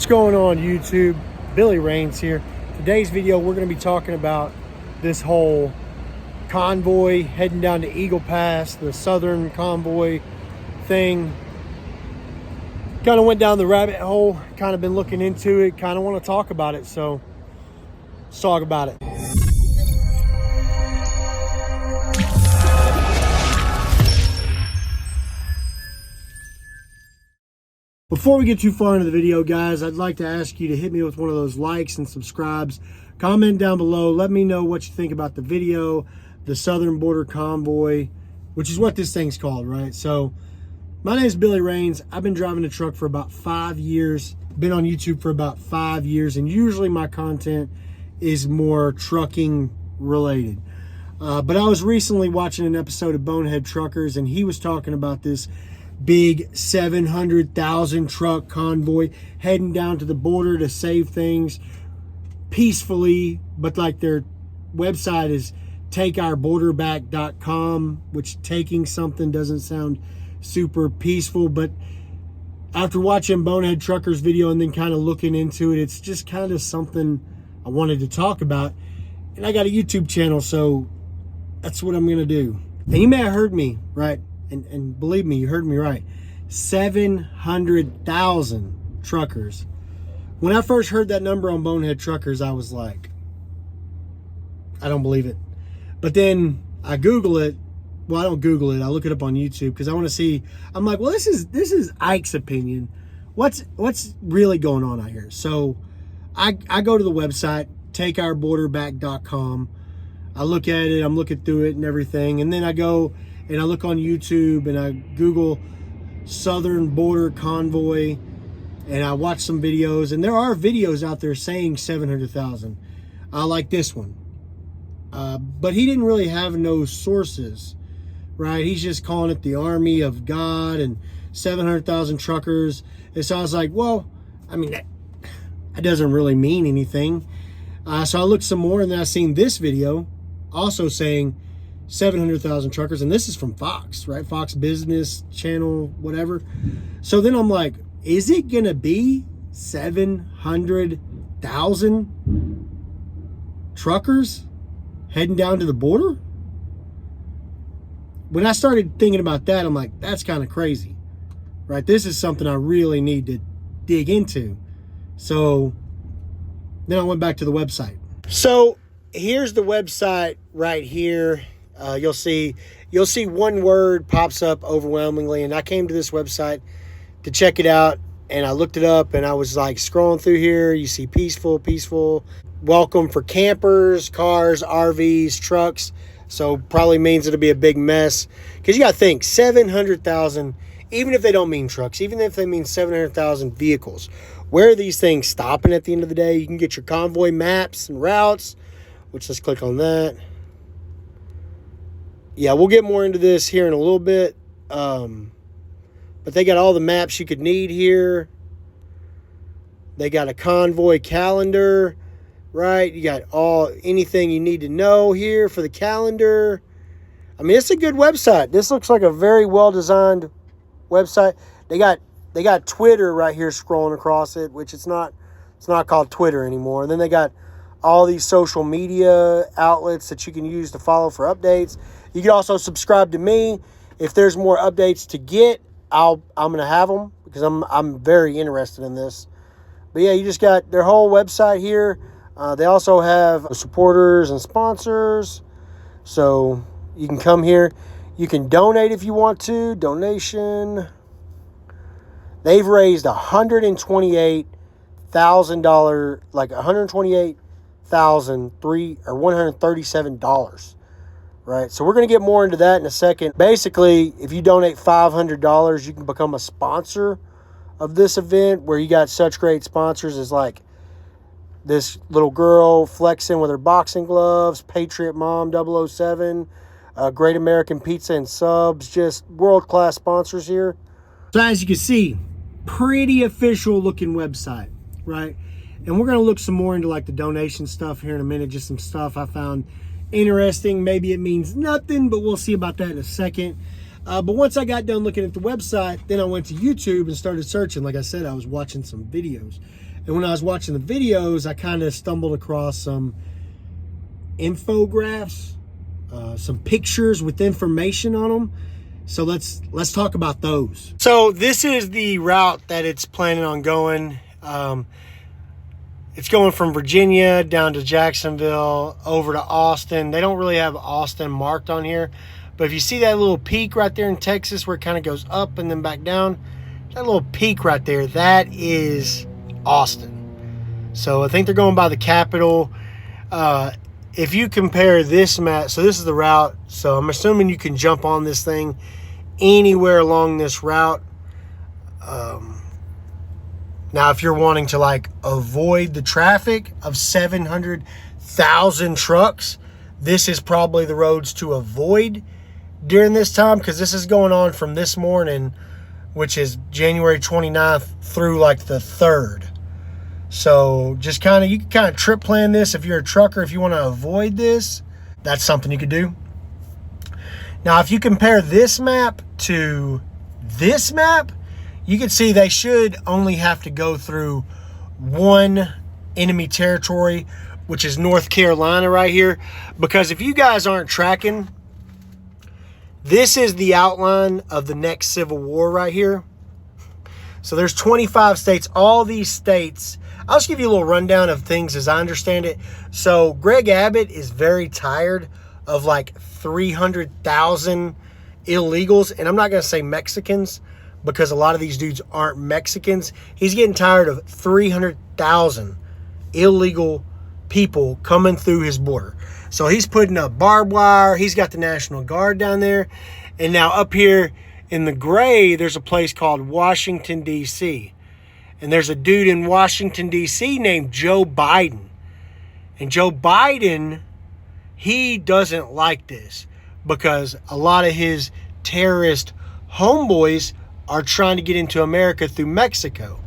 going on YouTube? Billy Rains here. Today's video we're going to be talking about this whole convoy heading down to Eagle Pass, the Southern Convoy thing. Kind of went down the rabbit hole, kind of been looking into it, kind of want to talk about it, so let's talk about it. Before we get too far into the video, guys, I'd like to ask you to hit me with one of those likes and subscribes. Comment down below. Let me know what you think about the video, the Southern Border Convoy, which is what this thing's called, right? So, my name is Billy Rains. I've been driving a truck for about 5 years. Been on YouTube for about 5 years, and usually my content is more trucking related. But I was recently watching an episode of Bonehead Truckers, and he was talking about this big 700,000 truck convoy heading down to the border to save things peacefully, but like their website is takeourborderback.com, which taking something doesn't sound super peaceful, but after watching Bonehead Truckers video and then kind of looking into it, it's just kind of something I wanted to talk about. And I got a YouTube channel, so that's what I'm gonna do. And you may have heard me right. And believe me, you heard me right. 700,000 truckers. When I first heard that number on Bonehead Truckers, I was like, I don't believe it. But then I Google it. Well, I don't Google it. I look it up on YouTube because I want to see. I'm like, well, this is Ike's opinion. What's really going on out here? So I go to the website, takeourborderback.com. I look at it. I'm looking through it and everything. And then I go and I look on YouTube and I Google Southern Border Convoy and I watch some videos, and there are videos out there saying 700,000. I like this one. But he didn't really have no sources, right? He's just calling it the Army of God and 700,000 truckers. And so I was like, well, I mean, that doesn't really mean anything. So I looked some more, and then I seen this video also saying 700,000 truckers, and this is from Fox, right? Fox Business Channel, whatever. So then I'm like, is it gonna be 700,000 truckers heading down to the border? When I started thinking about that, I'm like, that's kind of crazy, right? This is something I really need to dig into. So then I went back to the website. So here's the website right here. You'll see one word pops up overwhelmingly, and I came to this website to check it out, and I looked it up, and I was like scrolling through here. You see peaceful, welcome for campers, cars, RVs, trucks. So probably means it'll be a big mess, because you got to think 700,000, even if they don't mean trucks, even if they mean 700,000 vehicles, where are these things stopping at the end of the day? You can get your convoy maps and routes, which let's click on that. Yeah, we'll get more into this here in a little bit. But they got all the maps you could need here. They got a convoy calendar, right? You got anything you need to know here for the calendar. I mean, it's a good website. This looks like a very well-designed website. They got Twitter right here scrolling across it, which it's not called Twitter anymore. And then they got all these social media outlets that you can use to follow for updates. You can also subscribe to me. If there's more updates to get, I'm gonna have them, because I'm very interested in this. But yeah, you just got their whole website here. They also have supporters and sponsors, so you can come here. You can donate if you want to. Donation. They've raised $128,000, like $137, right? So we're going to get more into that in a second. Basically, if you donate $500, you can become a sponsor of this event, where you got such great sponsors as like this little girl flexing with her boxing gloves, Patriot Mom 007, Great American Pizza and Subs, just world-class sponsors here. So as you can see, pretty official looking website, right? And we're going to look some more into like the donation stuff here in a minute, just some stuff I found interesting. Maybe it means nothing, but we'll see about that in a second. But once I got done looking at the website, then I went to YouTube and started searching. Like I said, I was watching some videos. And when I was watching the videos, I kind of stumbled across some infographics, some pictures with information on them. So let's talk about those. So this is the route that it's planning on going. It's going from Virginia down to Jacksonville over to Austin. They don't really have Austin marked on here, but if you see that little peak right there in Texas where it kind of goes up and then back down, that little peak right there, that is Austin. So I think they're going by the capital. If you compare this map, so this is the route. So I'm assuming you can jump on this thing anywhere along this route. Now, if you're wanting to like avoid the traffic of 700,000 trucks, this is probably the roads to avoid during this time, because this is going on from this morning, which is January 29th through like the 3rd. So just kind of, you can kind of trip plan this if you're a trucker. If you want to avoid this, that's something you could do. Now, if you compare this map to this map, you can see they should only have to go through one enemy territory, which is North Carolina right here. Because if you guys aren't tracking, this is the outline of the next civil war right here. So there's 25 states. All these states, I'll just give you a little rundown of things as I understand it. So Greg Abbott is very tired of like 300,000 illegals. And I'm not going to say Mexicans, because a lot of these dudes aren't Mexicans. He's getting tired of 300,000 illegal people coming through his border. So he's putting up barbed wire. He's got the National Guard down there. And now up here in the gray, there's a place called Washington, D.C. And there's a dude in Washington, D.C. named Joe Biden. And Joe Biden, he doesn't like this because a lot of his terrorist homeboys are trying to get into America through Mexico.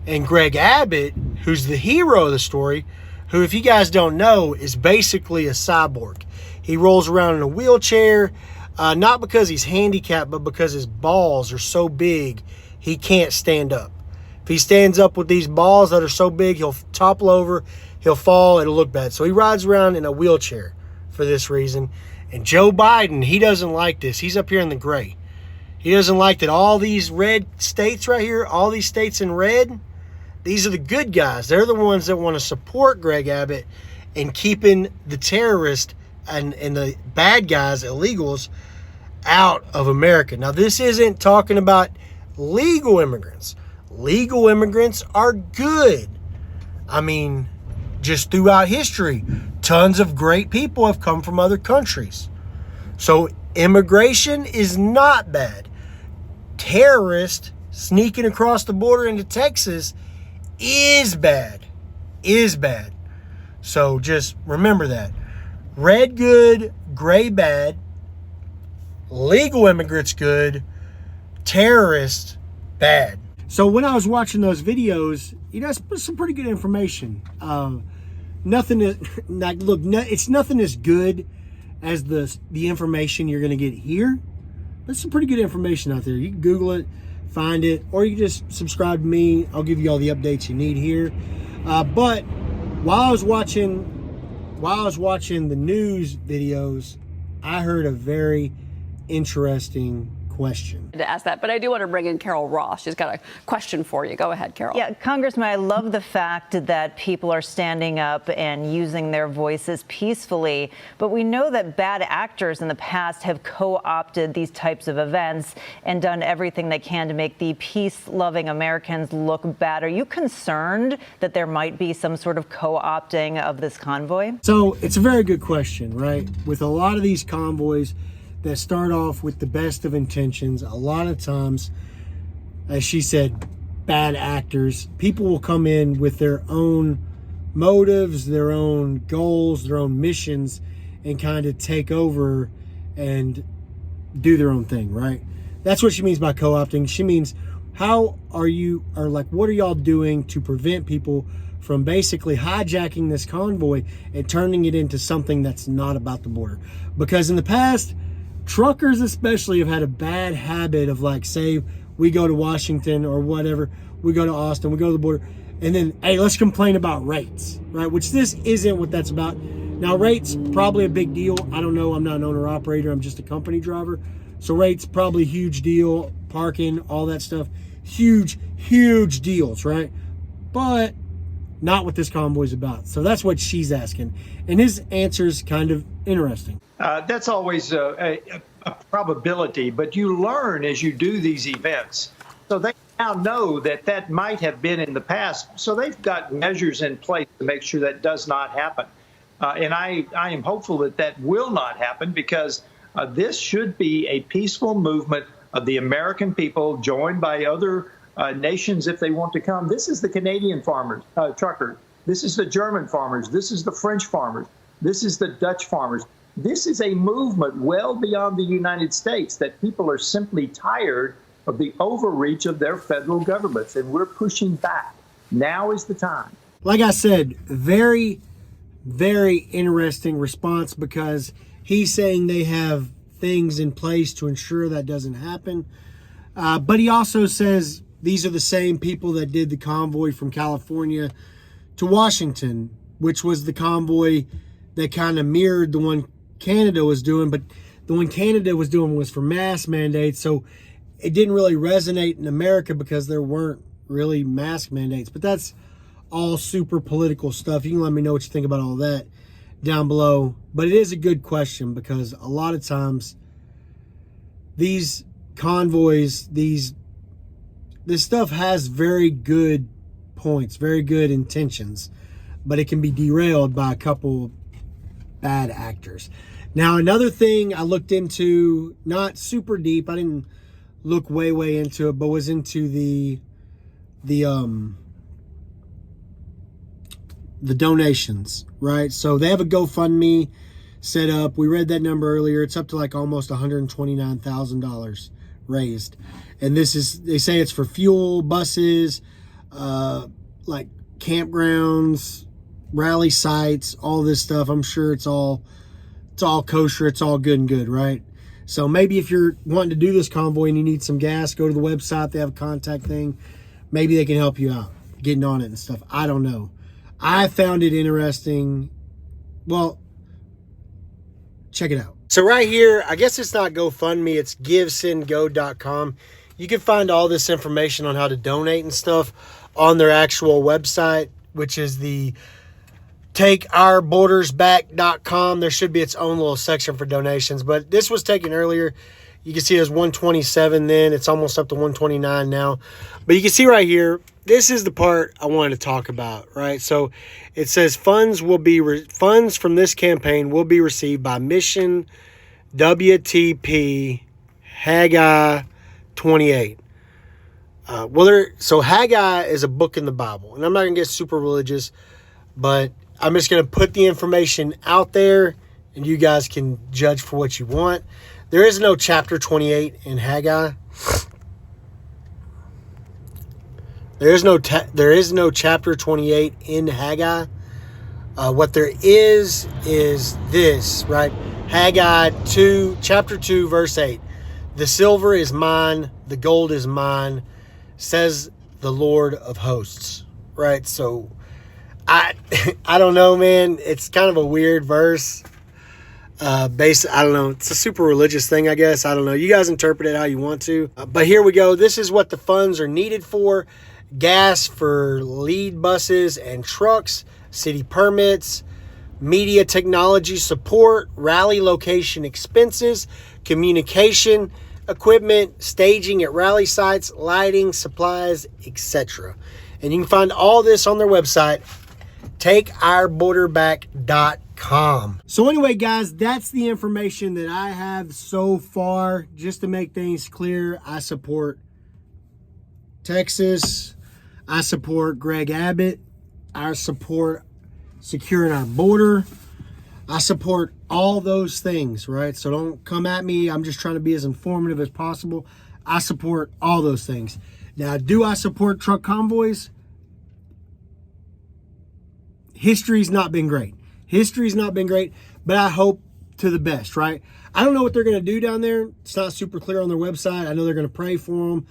And Greg Abbott, who's the hero of the story, who, if you guys don't know, is basically a cyborg. He rolls around in a wheelchair, not because he's handicapped, but because his balls are so big, he can't stand up. If he stands up with these balls that are so big, he'll topple over, he'll fall, it'll look bad. So he rides around in a wheelchair for this reason. And Joe Biden, he doesn't like this. He's up here in the gray. He doesn't like that all these red states right here, all these states in red, these are the good guys. They're the ones that want to support Greg Abbott in keeping the terrorists and the bad guys, illegals, out of America. Now, this isn't talking about legal immigrants. Legal immigrants are good. I mean, just throughout history, tons of great people have come from other countries. So immigration is not bad. Terrorists sneaking across the border into Texas is bad. Is bad. So just remember that. Red good, gray bad. Legal immigrants good. Terrorists bad. So when I was watching those videos, you know, it's some pretty good information. Nothing is like, look, it's nothing as good as the information you're going to get here. There's some pretty good information out there. You can Google it, find it, or you can just subscribe to me. I'll give you all the updates you need here. But while I was watching the news videos, I heard a very interesting question. To ask that, but I do want to bring in Carol Ross. She's got a question for you. Go ahead, Carol. Yeah, Congressman, I love the fact that people are standing up and using their voices peacefully, but we know that bad actors in the past have co-opted these types of events and done everything they can to make the peace-loving Americans look bad. Are you concerned that there might be some sort of co-opting of this convoy? So it's a very good question, right? With a lot of these convoys that start off with the best of intentions, a lot of times, as she said, bad actors, people will come in with their own motives, their own goals, their own missions, and kind of take over and do their own thing, right? That's what she means by co-opting. She means, what are y'all doing to prevent people from basically hijacking this convoy and turning it into something that's not about the border? Because in the past, truckers especially have had a bad habit of, like, say we go to Washington or whatever, we go to Austin, we go to the border, And then, hey, let's complain about rates, right? Which this isn't what that's about. Now, rates probably a big deal. I don't know. I'm not an owner operator. I'm just a company driver. So rates probably a huge deal. Parking, all that stuff, huge deals, right? But not what this convoy is about. So that's what she's asking, and his answer is kind of interesting. That's always a probability, but you learn as you do these events. So they now know that that might have been in the past. So they've got measures in place to make sure that does not happen. And I am hopeful that that will not happen, because this should be a peaceful movement of the American people, joined by other nations if they want to come. This is the Canadian farmers, truckers. This is the German farmers. This is the French farmers. This is the Dutch farmers. This is a movement well beyond the United States, that people are simply tired of the overreach of their federal governments, and we're pushing back. Now is the time. Like I said, very interesting response, because he's saying they have things in place to ensure that doesn't happen. But he also says these are the same people that did the convoy from California to Washington, which was the convoy that kind of mirrored the one Canada was doing. But the one Canada was doing was for mask mandates. So it didn't really resonate in America because there weren't really mask mandates. But that's all super political stuff. You can let me know what you think about all that down below. But it is a good question, because a lot of times these convoys, this stuff has very good points, very good intentions, but it can be derailed by a couple bad actors. Now, another thing I looked into, not super deep, I didn't look way into it, but was into the donations, right? So they have a GoFundMe set up. We read that number earlier. It's up to like almost $129,000 raised. And this is, they say it's for fuel, buses, like campgrounds, rally sites, all this stuff. I'm sure it's all kosher. It's all good and good, right? So maybe if you're wanting to do this convoy and you need some gas, go to the website. They have a contact thing. Maybe they can help you out getting on it and stuff. I don't know. I found it interesting. Well, check it out. So right here, I guess it's not GoFundMe, it's givesendgo.com. You can find all this information on how to donate and stuff on their actual website, which is the takeourbordersback.com. There should be its own little section for donations, but this was taken earlier. You can see it was 127 then. It's almost up to 129 now. But you can see right here, this is the part I wanted to talk about, right? So it says funds from this campaign will be received by Mission WTP Haggai 28. So Haggai is a book in the Bible, and I'm not going to get super religious, but I'm just going to put the information out there, and you guys can judge for what you want. There is no chapter 28 in Haggai. There is no chapter 28 in Haggai. What there is this, right? Haggai 2, chapter 2, verse 8. The silver is mine, the gold is mine, says the Lord of hosts. Right? So I don't know, man. It's kind of a weird verse. I don't know. It's a super religious thing, I guess. I don't know. You guys interpret it how you want to. But here we go. This is what the funds are needed for. Gas for lead buses and trucks, city permits, media technology support, rally location expenses, communication equipment, staging at rally sites, lighting, supplies, etc. And you can find all this on their website, takeourborderback.com. So anyway, guys, that's the information that I have so far. Just to make things clear, I support Texas. I support Greg Abbott. I support securing our border. I support all those things, right? So don't come at me. I'm just trying to be as informative as possible. I support all those things. Now, do I support truck convoys? History's not been great. But I hope to the best, right? I don't know what they're going to do down there. It's not super clear on their website. I know they're going to pray for them.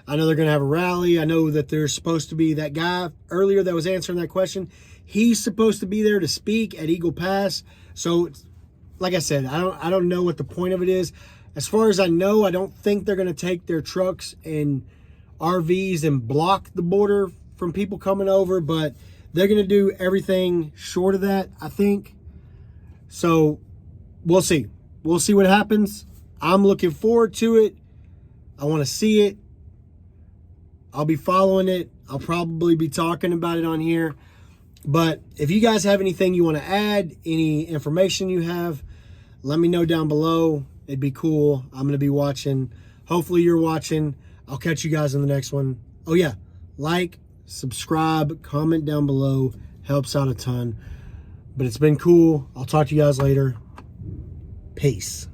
I know they're going to have a rally. I know that there's supposed to be that guy earlier that was answering that question. He's supposed to be there to speak at Eagle Pass. So, like I said, I don't know what the point of it is. As far as I know, I don't think they're going to take their trucks and RVs and block the border from people coming over, but they're going to do everything short of that, I think. So we'll see. We'll see what happens. I'm looking forward to it. I want to see it. I'll be following it. I'll probably be talking about it on here. But if you guys have anything you want to add, any information you have, let me know down below. It'd be cool. I'm going to be watching. Hopefully you're watching. I'll catch you guys in the next one. Oh yeah, like, subscribe, comment down below. Helps out a ton. But it's been cool. I'll talk to you guys later. Peace.